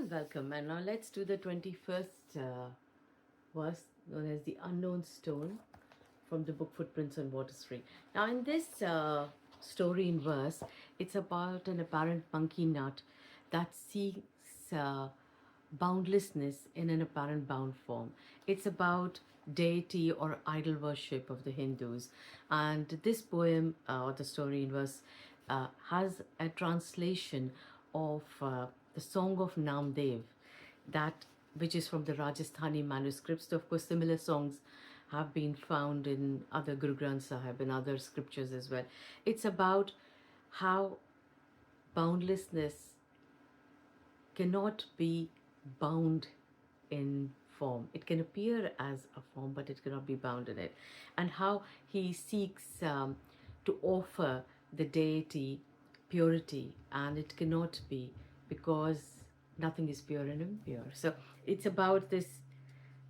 and welcome. And now let's do the 21st verse, known as the unknown stone, from the book Footprints on Water Street. Now, in this story in verse, it's about an apparent monkey nut that seeks boundlessness in an apparent bound form. It's about deity or idol worship of the Hindus. And this poem, or the story in verse, has a translation of the Song of Namdev, that which is from the Rajasthani manuscripts. So of course, similar songs have been found in other Guru Granth Sahib and other scriptures as well. It's about how boundlessness cannot be bound in form. It can appear as a form, but it cannot be bound in it. And how he seeks to offer the deity purity, and it cannot be, because nothing is pure and impure. So it's about this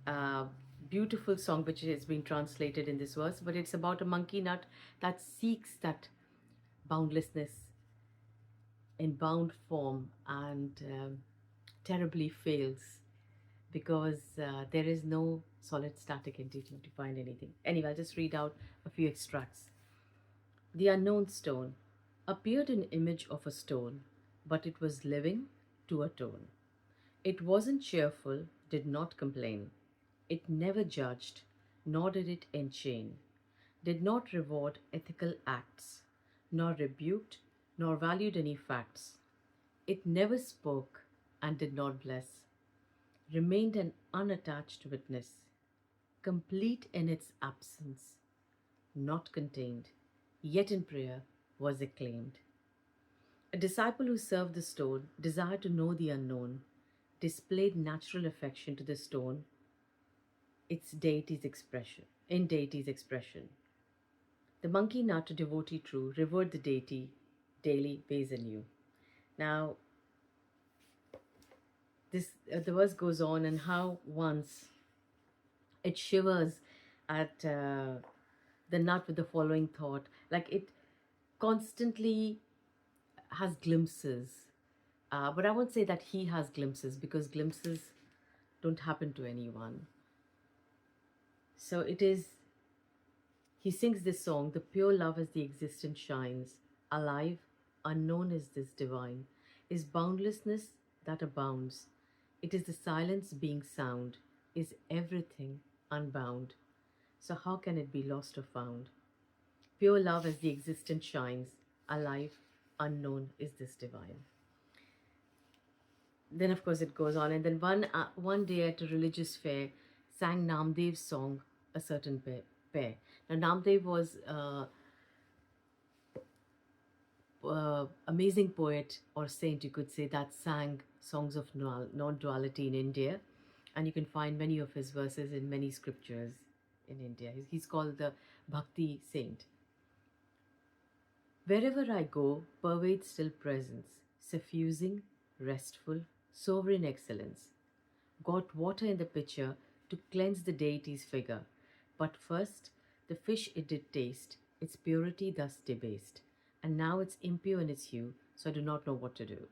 uh, beautiful song which has been translated in this verse, but it's about a monkey nut that seeks that boundlessness in bound form, and terribly fails, because there is no solid static entity to find anything. Anyway, I'll just read out a few extracts. The unknown stone appeared in image of a stone, but it was living to atone. It wasn't cheerful, did not complain. It never judged, nor did it enchain, did not reward ethical acts, nor rebuked, nor valued any facts. It never spoke and did not bless, remained an unattached witness, complete in its absence, not contained, yet in prayer was acclaimed. A disciple who served the stone desired to know the unknown, displayed natural affection to the stone, its deity's expression, in deity's expression. The monkey nut, a devotee true, revered the deity daily, ways anew. Now, this the verse goes on, and how once it shivers at the nut with the following thought, like it constantly has glimpses, but I won't say that he has glimpses, because glimpses don't happen to anyone. So it is, he sings this song: the pure love as the existence shines, alive, unknown is this divine, is boundlessness that abounds. It is the silence being sound, is everything unbound. So how can it be lost or found? Pure love as the existence shines, alive, unknown is this divine. Then of course it goes on, and then one day at a religious fair, sang Namdev's song, a certain pair. Now Namdev was amazing poet or saint, you could say, that sang songs of non-duality in India, and you can find many of his verses in many scriptures in India. He's called the Bhakti saint. Wherever I go, pervades still presence, suffusing, restful, sovereign excellence. Got water in the pitcher to cleanse the deity's figure, but first the fish it did taste, its purity thus debased, and now it's impure in its hue, so I do not know what to do.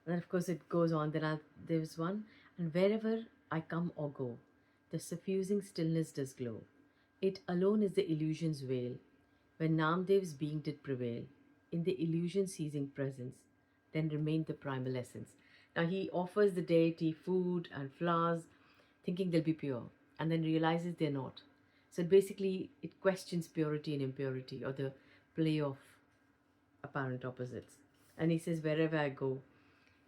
And then of course it goes on, there's one, and wherever I come or go, the suffusing stillness does glow. It alone is the illusion's veil, when Namdev's being did prevail, in the illusion ceasing presence, then remained the primal essence. Now he offers the deity food and flowers, thinking they'll be pure, and then realizes they're not. So basically it questions purity and impurity, or the play of apparent opposites. And he says, wherever I go,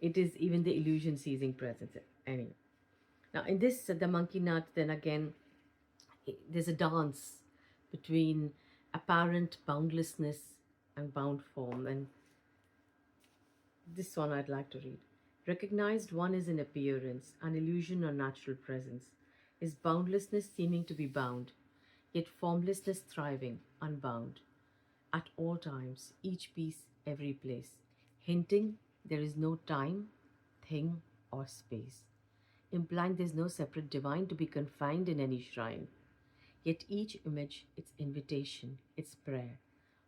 it is even the illusion ceasing presence. Anyway, now in this, the monkey nut, then again, there's a dance between apparent boundlessness and bound form. And this one I'd like to read. Recognized one is in appearance, an illusion or natural presence, is boundlessness seeming to be bound, yet formlessness thriving, unbound. At all times, each piece, every place, hinting there is no time, thing, or space, implying there's no separate divine to be confined in any shrine. Yet each image, its invitation, its prayer,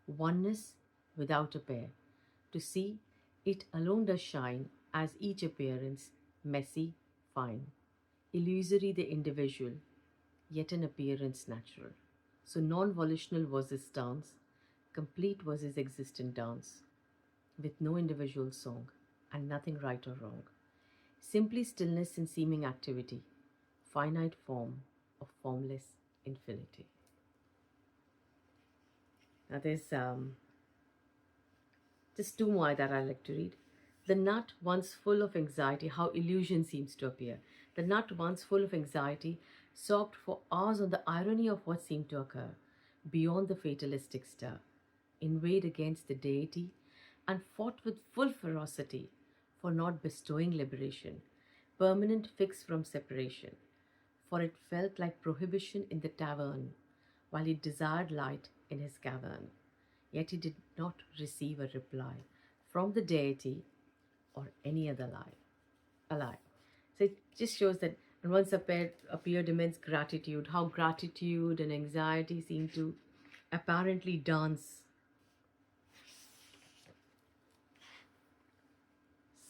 oneness without a pair. To see, it alone does shine as each appearance, messy, fine, illusory the individual, yet an appearance natural. So non-volitional was his dance, complete was his existent dance, with no individual song, and nothing right or wrong. Simply stillness in seeming activity, finite form of formless infinity. Now there's just two more that I like to read. The nut, once full of anxiety, how illusion seems to appear. The nut, once full of anxiety, sobbed for hours on the irony of what seemed to occur, beyond the fatalistic stir, inveighed against the deity, and fought with full ferocity for not bestowing liberation, permanent fix from separation, for it felt like prohibition in the tavern, while he desired light in his cavern. Yet he did not receive a reply from the deity or any other ally. So it just shows that and once appeared immense gratitude, how gratitude and anxiety seem to apparently dance.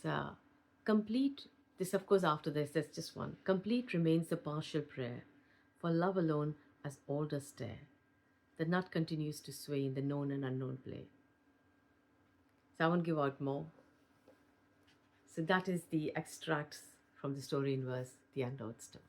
So complete this of course after this, there's just one. Complete remains the partial prayer, for love alone as all does stare. The nut continues to sway in the known and unknown play. So I won't give out more. So that is the extracts from the story in verse, The Untold Story.